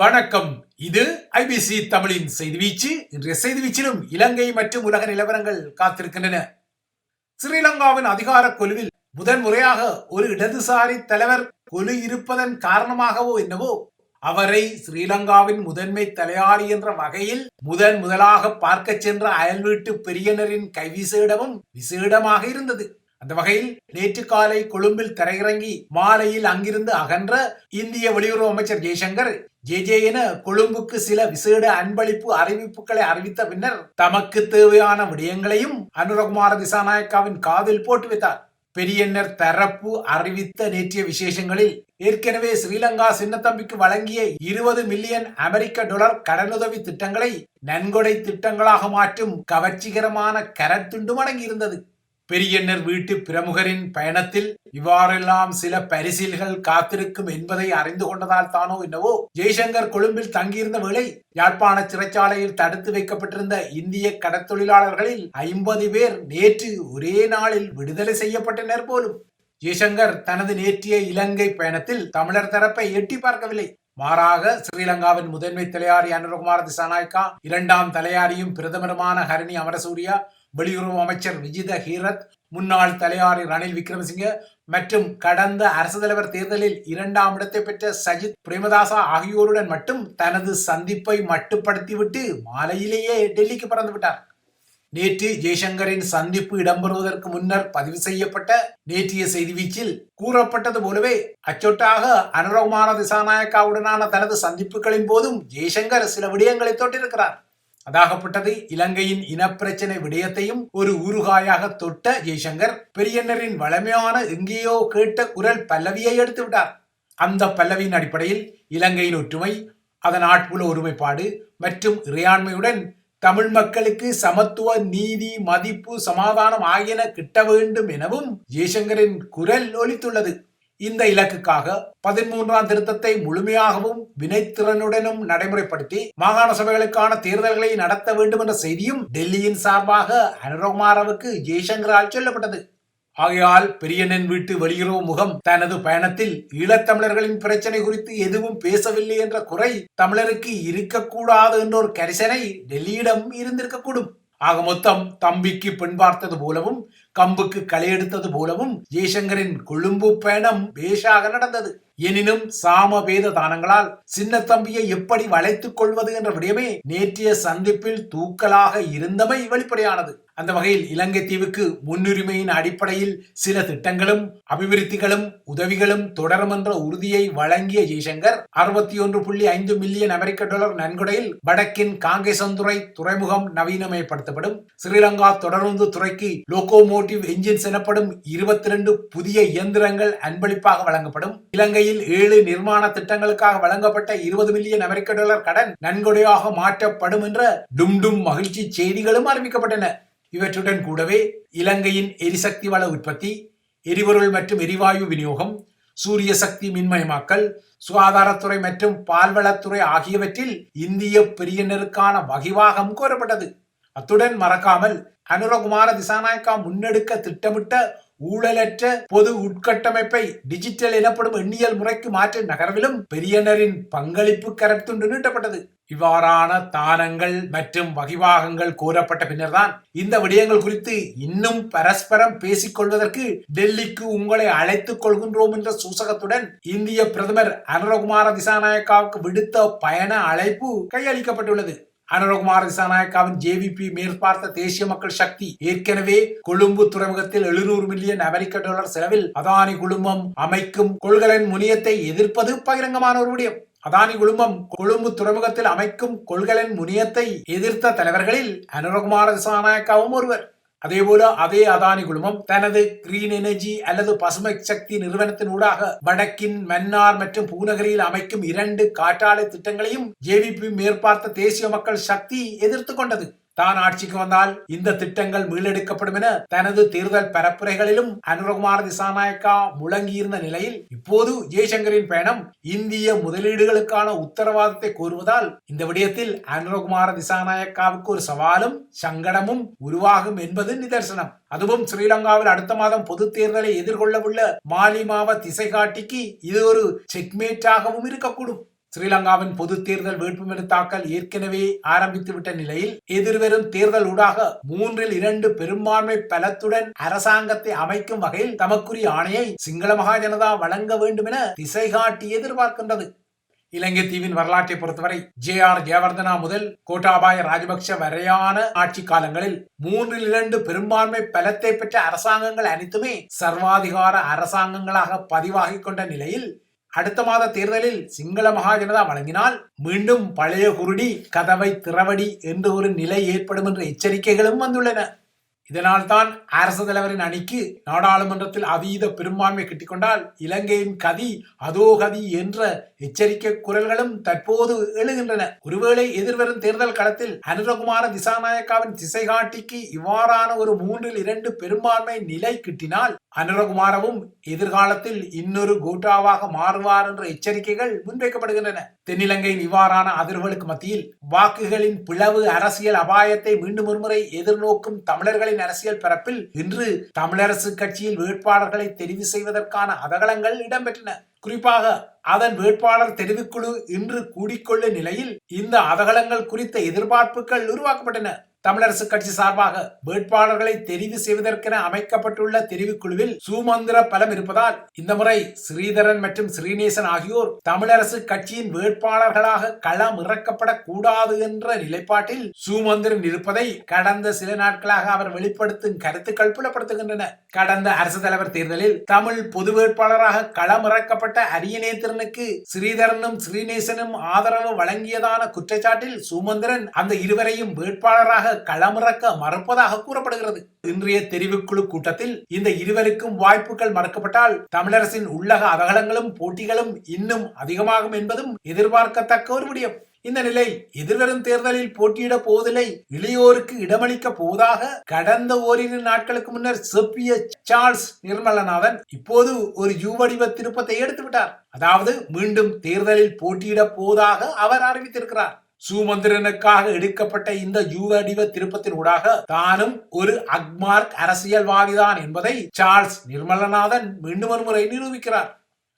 வணக்கம். இது ஐபிசி தமிழின் செய்தி வீச்சு. இன்றைய செய்தி வீச்சிலும் இலங்கை மற்றும் உலக நிலவரங்கள் காத்திருக்கின்றன. ஸ்ரீலங்காவின் அதிகார கொலுவில் முதன்முறையாக ஒரு இடதுசாரி தலைவர் கொலு இருப்பதன் காரணமாகவோ என்னவோ அவரை ஸ்ரீலங்காவின் முதன்மை தலையாரி என்ற வகையில் முதலாக பார்க்க சென்ற அயல் வீட்டு பெரியனரின் கைவிசேடமும் விசேடமாக இருந்தது. அந்த வகையில் நேற்று காலை கொழும்பில் தரையிறங்கி மாலையில் அங்கிருந்து அகன்ற இந்திய வெளியுறவு அமைச்சர் ஜெய்சங்கர் ஜே என கொழும்புக்கு சில விசேட அன்பளிப்பு அறிவிப்புகளை அறிவித்த பின்னர் தமக்கு தேவையான விடயங்களையும் அனுரகுமார திசாநாயக்காவின் காதில் போட்டு வைத்தார். பெரியன்னர் தரப்பு அறிவித்த நேற்றைய விசேஷங்களில் ஏற்கனவே ஸ்ரீலங்கா சின்னத்தம்பிக்கு வழங்கிய 20 மில்லியன் அமெரிக்க டாலர் கடனுதவி திட்டங்களை நன்கொடை திட்டங்களாக மாற்றும் கவர்ச்சிகரமான கரத்துண்டும் அடங்கியிருந்தது. பெரியன்னர் வீட்டு பிரமுகரின் பயணத்தில் இவ்வாறெல்லாம் சில பரிசில்கள் காத்திருக்கும் என்பதை அறிந்து கொண்டதால் தானோ என்னவோ ஜெய்சங்கர் கொழும்பில் தங்கியிருந்த வேளை யாழ்ப்பாண சிறைச்சாலையில் தடுத்து வைக்கப்பட்டிருந்த இந்திய கடற்தொழிலாளர்களில் 50 பேர் நேற்று ஒரே நாளில் விடுதலை செய்யப்பட்டனர் போலும். ஜெய்சங்கர் தனது நேற்றைய இலங்கை பயணத்தில் தமிழர் தரப்பை எட்டி பார்க்கவில்லை. மாறாக ஸ்ரீலங்காவின் முதன்மை தலையாரி அனுரகுமார திசாநாயக்கா, இரண்டாம் தலையாரியும் பிரதமருமான ஹரணி அமரசூரியா, வெளியுறவு அமைச்சர் விஜித ஹீரத், முன்னாள் தலையாரி ரணில் விக்ரமசிங்க மற்றும் கடந்த அரசு தலைவர் தேர்தலில் 2ஆம் இடத்தை பெற்ற சஜித் பிரேமதாசா ஆகியோருடன் மட்டும் தனது சந்திப்பை மட்டுப்படுத்திவிட்டு மாலையிலேயே டெல்லிக்கு பறந்து விட்டார். நேற்று ஜெய்சங்கரின் சந்திப்பு இடம்பெறுவதற்கு முன்னர் பதிவு செய்யப்பட்ட நேற்றைய செய்தி வீச்சில் கூறப்பட்டது போலவே அச்சொட்டாக அனுரகுமார திசாநாயக்காவுடனான தனது சந்திப்புகளின் போதும் ஜெய்சங்கர் சில விடயங்களை தொட்டிருக்கிறார். அதாகப்பட்டது இலங்கையின் இனப்பிரச்சனை விடயத்தையும் ஒரு ஊறுகாயாக தொட்ட ஜெய்சங்கர் பெரியன்னரின் வளமையான எங்கேயோ கேட்ட குரல் பல்லவியை எடுத்து விட்டார். அந்த பல்லவியின் அடிப்படையில் இலங்கையின் ஒற்றுமை, அதன் ஆட்புல ஒருமைப்பாடு மற்றும் இறையாண்மையுடன் தமிழ் மக்களுக்கு சமத்துவ, நீதி, மதிப்பு, சமாதானம் ஆகியன கிட்ட வேண்டும் எனவும் ஜெய்சங்கரின் குரல் ஒலித்துள்ளது. இந்த இலக்குக்காக 13ஆம் திருத்தத்தை முழுமையாகவும் வினைத்திறனுடனும் நடைமுறைப்படுத்தி மாகாண சபைகளுக்கான தேர்தல்களை நடத்த வேண்டும் என்ற செய்தியும் டெல்லியின் சார்பாக அனுரகுமாரவுக்கு ஜெய்சங்கரால் சொல்லப்பட்டது. ஆகையால் பெரியண்ணன் வீட்டு வெளியுறவு முகம் தனது பயணத்தில் ஈழத்தமிழர்களின் பிரச்சனை குறித்து எதுவும் பேசவில்லை என்ற குறை தமிழருக்கு இருக்கக்கூடாது என்ற ஒரு கரிசனை டெல்லியிடம் இருந்திருக்கக்கூடும். ஆக மொத்தம் தம்பிக்கு பெண் பார்த்தது போலவும் கம்புக்கு களை எடுத்தது போலவும் ஜெய்சங்கரின் கொழும்பு பயணம் பேஷாக நடந்தது. எனினும் சாமவேத தானங்களால் சின்ன தம்பியை எப்படி வளைத்துக் கொள்வது என்ற விடயமே நேற்றைய சந்திப்பில் தூக்கலாக இருந்தமை வெளிப்படையானது. அந்த வகையில் இலங்கை தீவுக்கு முன்னுரிமையின் அடிப்படையில் சில திட்டங்களும் அபிவிருத்திகளும் உதவிகளும் தொடரும் என்ற உறுதியை வழங்கிய ஜெய்சங்கர் 61.5 மில்லியன் அமெரிக்க டாலர் நன்கொடையில் வடக்கின் காங்கேசந்துறை துறைமுகம் நவீனமயப்படுத்தப்படும், ஸ்ரீலங்கா தொடருந்து துறைக்கு லோகோமோட்டிவ் என்ஜின்ஸ் எனப்படும் 22 புதிய இயந்திரங்கள் அன்பளிப்பாக வழங்கப்படும், இலங்கையில் 7 நிர்மாண திட்டங்களுக்காக வழங்கப்பட்ட 20 மில்லியன் அமெரிக்க டாலர் கடன் நன்கொடையாக மாற்றப்படும் என்ற டும் மகிழ்ச்சி செய்திகளும் அறிவிக்கப்பட்டன. இவற்றுடன் கூடவே இலங்கையின் எரிசக்தி வள உற்பத்தி, எரிபொருள் மற்றும் எரிவாயு விநியோகம், சூரிய சக்தி மின்மயமாக்கல், சுகாதாரத்துறை மற்றும் பால்வளத்துறை ஆகியவற்றில் இந்திய பெரியனருக்கான வகிவாகம் கோரப்பட்டது. அத்துடன் மறக்காமல் அனுரகுமார திசாநாயக்கா முன்னெடுக்க திட்டமிட்ட ஊழலற்ற பொது உட்கட்டமைப்பை டிஜிட்டல் எனப்படும் எண்ணியல் முறைக்கு மாற்ற நகர்விலும் பெரியனரின் பங்களிப்பு கரத்துண்டு நீட்டப்பட்டது. இவ்வாறான தானங்கள் மற்றும் வகிவாகங்கள் கோரப்பட்ட பின்னர்தான் இந்த விடயங்கள் குறித்து இன்னும் பரஸ்பரம் பேசிக் கொள்வதற்கு டெல்லிக்கு உங்களை அழைத்துக் கொள்கின்றோம் என்ற சூசகத்துடன் இந்திய பிரதமர் அனுரகுமார திசாநாயக்காவுக்கு விடுத்த பயண அழைப்பு கையளிக்கப்பட்டுள்ளது. அனுரகுமார திசாநாயக்காவின் ஜேவிபி மேற்பார்த்த தேசிய மக்கள் சக்தி ஏற்கனவே கொழும்பு துறைமுகத்தில் 700 மில்லியன் அமெரிக்க டாலர் செலவில் அதானி குழுமம் அமைக்கும் கொள்கலன் முனையத்தை எதிர்ப்பது பகிரங்கமான ஒரு விடயம். அதானி குழுமம் கொழும்பு துறைமுகத்தில் அமைக்கும் கொள்கலன் முனையத்தை எதிர்த்த தலைவர்களில் அனுரகுமார திசாநாயக்காவும் ஒருவர். அதேபோல அதே அதானி குழுமம் தனது கிரீன் எனர்ஜி அல்லது பசுமை சக்தி நிறுவனத்தின் ஊடாக வடக்கின் மன்னார் மற்றும் பூநகரியில் அமைக்கும் 2 காற்றாலை திட்டங்களையும் ஜேவிபி மேற்பார்த்த தேசிய மக்கள் சக்தி எதிர்த்து கொண்டது. தான் ஆட்சிக்கு வந்தால் இந்த திட்டங்கள் மீளெடுக்கப்படும் என தனது தேர்தல் பரப்புரைகளிலும் அனுரகுமார திசாநாயக்கா முழங்கியிருந்த நிலையில் இப்போது ஜெய்சங்கரின் பயணம் இந்திய முதலீடுகளுக்கான உத்தரவாதத்தை கோருவதால் இந்த விடயத்தில் அனுரகுமார திசாநாயக்காவுக்கு ஒரு சவாலும் சங்கடமும் உருவாகும் என்பது நிதர்சனம். அதுவும் ஸ்ரீலங்காவில் அடுத்த மாதம் பொது தேர்தலை எதிர்கொள்ள உள்ள மாலிமாவ திசை காட்டிக்கு இது ஒரு செக்மேட்டாகவும் இருக்கக்கூடும். ஸ்ரீலங்காவின் பொது தேர்தல் வேட்புமனு தாக்கல் ஏற்கனவே ஆரம்பித்துவிட்ட நிலையில் எதிர்வரும் தேர்தல் ஊடாக 3/2 பெரும்பான்மை பலத்துடன் அரசாங்கத்தை அமைக்கும் வகையில் தமக்குரிய ஆணையை சிங்கள மகா ஜனதா வழங்க வேண்டும் என திசை காட்டி எதிர்பார்க்கின்றது. இலங்கை தீவின் வரலாற்றை பொறுத்தவரை JR ஜெயவர்தனா முதல் கோட்டாபாய ராஜபக்ஷ வரையான ஆட்சி காலங்களில் 3/2 பெரும்பான்மை பலத்தை பெற்ற அரசாங்கங்கள் அனைத்துமே சர்வாதிகார அரசாங்கங்களாக பதிவாகி கொண்ட நிலையில் அடுத்த மாத தேர்தலில் சிங்கள மகா ஜனதா வழங்கினால் மீண்டும் பழைய குருடி கதவை திறவடி என்று ஒரு நிலை ஏற்படும் என்ற எச்சரிக்கைகளும் வந்துள்ளன. இதனால் தான் அரசு தலைவரின் அணிக்கு நாடாளுமன்றத்தில் அதீத பெரும்பான்மை கிட்டிக்கொண்டால் இலங்கையின் கதி அதோ கதி என்ற எச்சரிக்கை குரல்களும் தற்போது எழுகின்றன. ஒருவேளை எதிர்வரும் தேர்தல் களத்தில் அனுரகுமார திசாநாயக்காவின் திசை காட்டிக்கு இவ்வாறான ஒரு 3/2 பெரும்பான்மை நிலை கிட்டினால் அனுரகுமாரவும் எதிர்காலத்தில் இன்னொரு கோட்டாவாக மாறுவார் என்ற எச்சரிக்கைகள் முன்வைக்கப்படுகின்றன. தென்னிலங்கையின் இவ்வாறான அதிர்வுகளுக்கு மத்தியில் வாக்குகளின் பிளவு அரசியல் அபாயத்தை மீண்டும் ஒருமுறை எதிர்நோக்கும் தமிழர்களின் அரசியல் பரப்பில் இன்று தமிழரசு கட்சியில் வேட்பாளர்களை தெரிவு செய்வதற்கான அதகலங்கள் இடம்பெற்றன. குறிப்பாக அதன் வேட்பாளர் தெரிவுக்குழு இன்று கூடிக்கொள்ளும் நிலையில் இந்த அதகலங்கள் குறித்த எதிர்பார்ப்புகள் உருவாக்கப்பட்டன. தமிழரசு கட்சி சார்பாக வேட்பாளர்களை தெரிவு செய்வதற்கென அமைக்கப்பட்டுள்ள தெரிவுக்குழுவில் சுமந்திர பலம் இருப்பதால் இந்த முறை ஸ்ரீதரன் மற்றும் ஸ்ரீநேசன் ஆகியோர் தமிழரசு கட்சியின் வேட்பாளர்களாக களம் இறக்கப்படக்கூடாது என்ற நிலைப்பாட்டில் சுமந்திரன் இருப்பதை கடந்த சில நாட்களாக அவர் வெளிப்படுத்தும் கருத்துக்கள் புலப்படுத்துகின்றன. கடந்த அரசு தலைவர் தேர்தலில் தமிழ் பொது வேட்பாளராக களம் இறக்கப்பட்ட அரியநேத்திரனுக்கு ஸ்ரீதரனும் ஸ்ரீநேசனும் ஆதரவு வழங்கியதான குற்றச்சாட்டில் சுமந்திரன் அந்த இருவரையும் வேட்பாளராக களமிறக்க மறுப்பதாக கூறப்படுகிறது. இன்றைய தெரிவுக்குழு கூட்டத்தில் இந்த இருவருக்கும் வாய்ப்புகள் மறுக்கப்பட்டால் தமிழரசின் உள்ளக அவகலங்களும் போட்டிகளும் இன்னும் அதிகமாகும் என்பதும் எதிர்பார்க்கத்தக்க ஒரு விடயம். இந்த நிலையில் எதிர்வரும் தேர்தலில் போட்டியிட போவதில்லை, இளையோருக்கு இடமளிக்க போவதாக கடந்த ஓரிரு நாட்களுக்கு முன்னர் செப்பிய சார்ல்ஸ் நிர்மலநாதன் இப்போது ஒரு யூ வடிவ திருப்பத்தை எடுத்துவிட்டார். அதாவது மீண்டும் தேர்தலில் போட்டியிட போவதாக அவர் அறிவித்திருக்கிறார். சுமந்திரனுக்காக எடுக்கப்பட்ட இந்த யூ வடிவ திருப்பத்தின் ஊடாக தானும் ஒரு அக்மார்க் அரசியல்வாதிதான் என்பதை சார்ல்ஸ் நிர்மலநாதன் மீண்டும் ஒரு முறை நிரூபிக்கிறார்.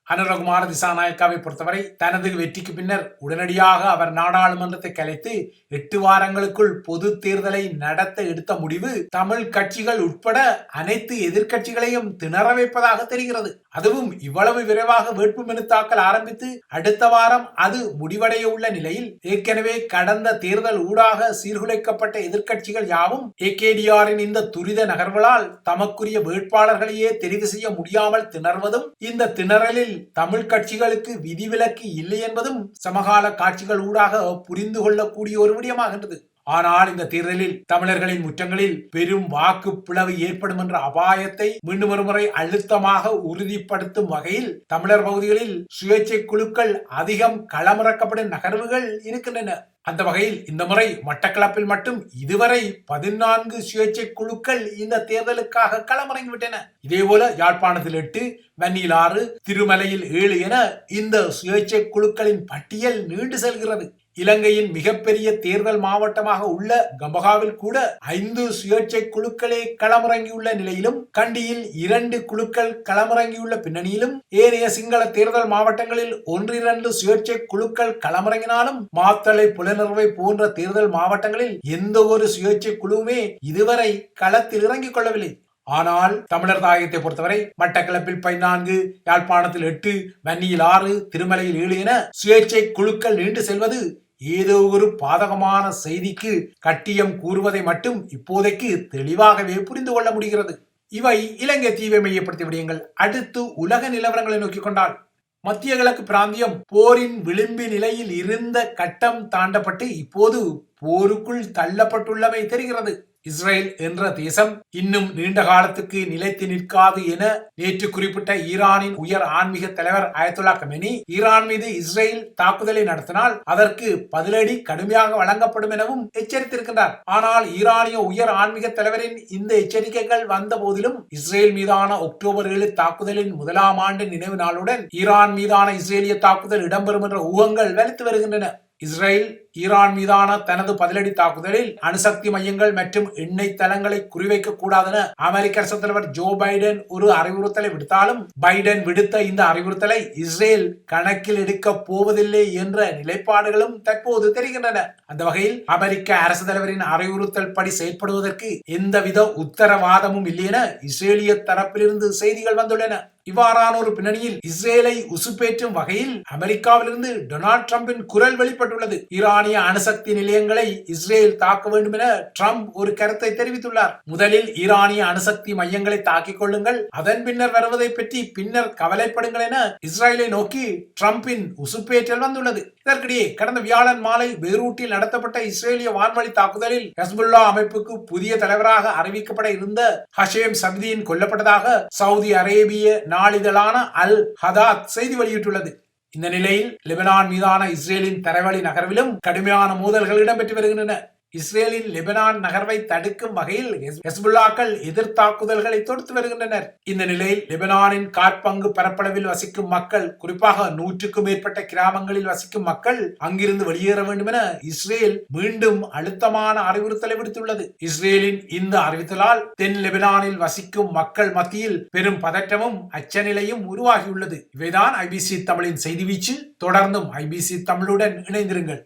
அனுரகுமார திசாநாயக்காவை பொறுத்தவரை தனது வெற்றிக்கு பின்னர் உடனடியாக அவர் நாடாளுமன்றத்தை கலைத்து 8 வாரங்களுக்குள் பொது தேர்தலை நடத்த எடுத்த முடிவு தமிழ் கட்சிகள் உட்பட அனைத்து எதிர்கட்சிகளையும் திணற வைப்பதாக தெரிகிறது. அதுவும் இவ்வளவு விரைவாக வேட்புமனு தாக்கல் ஆரம்பித்து அடுத்த வாரம் அது முடிவடைய உள்ள நிலையில் ஏற்கனவே கடந்த தேர்தல் ஊடாக சீர்குலைக்கப்பட்ட எதிர்கட்சிகள் யாவும் ஏகேடிஆரின் இந்த துரித நகர்வுகளால் தமக்குரிய வேட்பாளர்களையே தெரிவு செய்ய முடியாமல் திணறுவதும் இந்த திணறலில் தமிழ் கட்சிகளுக்கு விதிவிலக்கு இல்லை என்பதும் சமகால காட்சிகள் ஊடாக புரிந்து கொள்ளக்கூடிய ஒரு விடயமாகின்றது. ஆனால் இந்த தேர்தலில் தமிழர்களின் முற்றங்களில் பெரும் வாக்கு பிளவு ஏற்படும் என்ற அபாயத்தை மீண்டும் ஒரு முறை அழுத்தமாக உறுதிப்படுத்தும் வகையில் தமிழர் பகுதிகளில் சுயேட்சை குழுக்கள் அதிகம் களமிறக்கப்படும் நகர்வுகள் இருக்கின்றன. அந்த வகையில் இந்த முறை மட்டக்களப்பில் மட்டும் இதுவரை 14 சுயேட்சை குழுக்கள் இந்த தேர்தலுக்காக களமிறங்கிவிட்டன. இதேபோல யாழ்ப்பாணத்தில் 8, வன்னியில் 6, திருமலையில் 7 என இந்த சுயேட்சை குழுக்களின் பட்டியல் நீண்டு செல்கிறது. இலங்கையின் மிகப்பெரிய தேர்தல் மாவட்டமாக உள்ள கம்பகாவில் கூட 5 சுயேட்சை குழுக்களே களமிறங்கியுள்ள நிலையிலும் கண்டியில் 2 குழுக்கள் களமிறங்கியுள்ள பின்னணியிலும் ஏனைய சிங்கள தேர்தல் மாவட்டங்களில் 1-2 சுயேட்சை குழுக்கள் களமிறங்கினாலும் மாத்தளை புலனறுவை போன்ற தேர்தல் மாவட்டங்களில் எந்த ஒரு சுயேட்சை குழுவுமே இதுவரை களத்தில் இறங்கிக் கொள்ளவில்லை. ஆனால் தமிழர் தாயகத்தை பொறுத்தவரை மட்டக்களப்பில் 14, யாழ்ப்பாணத்தில் 8, வன்னியில் 6, திருமலையில் 7 என சுயேட்சை குழுக்கள் நீண்டு செல்வது ஏதோ ஒரு பாதகமான செய்திக்கு கட்டியம் கூறுவதை மட்டும் இப்போதைக்கு தெளிவாகவே புரிந்து கொள்ள முடிகிறது. இவை இலங்கை தீவை மையப்படுத்திய விடயங்கள். அடுத்து உலக நிலவரங்களை நோக்கிக் கொண்டால் மத்திய கிழக்கு பிராந்தியம் போரின் விளிம்பு நிலையில் இருந்த கட்டம் தாண்டப்பட்டு இப்போது போருக்குள் தள்ளப்பட்டுள்ளமை தெரிகிறது. இஸ்ரேல் என்ற தேசம் இன்னும் நீண்ட காலத்துக்கு நிலைத்து நிற்காது என நேற்று குறிப்பிட்ட ஈரானின் உயர் ஆன்மீக தலைவர் அயத்துல்லா கமேனி ஈரான் மீது இஸ்ரேல் தாக்குதலை நடத்தினால் அதற்கு பதிலடி கடுமையாக வழங்கப்படும் எனவும் எச்சரித்திருக்கின்றார். ஆனால் ஈரானிய உயர் ஆன்மீக தலைவரின் இந்த எச்சரிக்கைகள் வந்த போதிலும் இஸ்ரேல் மீதான அக்டோபர் 7 தாக்குதலின் 1ஆம் ஆண்டு நினைவு நாளுடன் ஈரான் மீதான இஸ்ரேலிய தாக்குதல் இடம்பெறும் என்ற ஊகங்கள் வலுத்து வருகின்றன. இஸ்ரேல் ஈரான் மீதான தனது பதிலடி தாக்குதலில் அணுசக்தி மையங்கள் மற்றும் எண்ணெய் தளங்களை குறிவைக்க கூடாதென அமெரிக்க அரசு தலைவர் ஜோ பைடன் ஒரு அறிவுறுத்தலை விடுத்தாலும் பைடன் விடுத்த இந்த அறிவுறுத்தலை இஸ்ரேல் கணக்கில் எடுக்க போவதில்லை என்ற நிலைப்பாடுகளும் தற்போது தெரிகின்றன. அந்த வகையில் அமெரிக்க அரசு தலைவரின் அறிவுறுத்தல் படி செயற்படுவதற்கு எந்தவித உத்தரவாதமும் இல்லை என இஸ்ரேலிய தரப்பிலிருந்து செய்திகள் வந்துள்ளன. இவ்வாறான ஒரு பின்னணியில் இஸ்ரேலை உசுப்பேற்றும் வகையில் அமெரிக்காவிலிருந்து டொனால்ட் டிரம்பின் குரல் வெளிப்பட்டுள்ளது. ஈரானிய அணுசக்தி நிலையங்களை இஸ்ரேல் தாக்க வேண்டும் என டிரம்ப் ஒரு கருத்தை தெரிவித்துள்ளார். முதலில் ஈரானிய அணுசக்தி மையங்களை தாக்கிக் கொள்ளுங்கள், அதன் பின்னர் வருவதை பற்றி பின்னர் கவலைப்படுங்கள் என இஸ்ரேலை நோக்கி டிரம்பின் உசுப்பேற்றல் வந்துள்ளது. இதற்கிடையே கடந்த வியாழன் மாலை பெய்ரூட்டில் நடத்தப்பட்ட இஸ்ரேலிய வான்வழி தாக்குதலில் ஹெஸ்புல்லா அமைப்புக்கு புதிய தலைவராக அறிவிக்கப்பட இருந்த ஹஷேம் சப்தியின் கொல்லப்பட்டதாக சவுதி அரேபிய நாளிதழான அல் ஹதாத் செய்தி வெளியிட்டுள்ளது. இந்த நிலையில் லெபனான் மீதான இஸ்ரேலின் தரைவழி நகர்விலும் கடுமையான மோதல்கள் இடம்பெற்று வருகின்றன. இஸ்ரேலின் லெபனான் நகர்வை தடுக்கும் வகையில் ஹெஸ்புல்லாக்கள் எதிர்த்தாக்குதல்களை தொடுத்து வருகின்றனர். இந்த நிலையில் லெபனானின் காற்பங்கு பரப்பளவில் வசிக்கும் மக்கள், குறிப்பாக 100க்கும் மேற்பட்ட கிராமங்களில் வசிக்கும் மக்கள் அங்கிருந்து வெளியேற வேண்டும் என இஸ்ரேல் மீண்டும் அழுத்தமான அறிவுறுத்தலை விடுத்துள்ளது. இஸ்ரேலின் இந்த அறிவித்தலால் தென் லெபனானில் வசிக்கும் மக்கள் மத்தியில் பெரும் பதற்றமும் அச்சநிலையும் உருவாகியுள்ளது. இவைதான் ஐபிசி தமிழின் செய்தி வீச்சு. தொடர்ந்தும் ஐபிசி தமிழுடன் இணைந்திருங்கள்.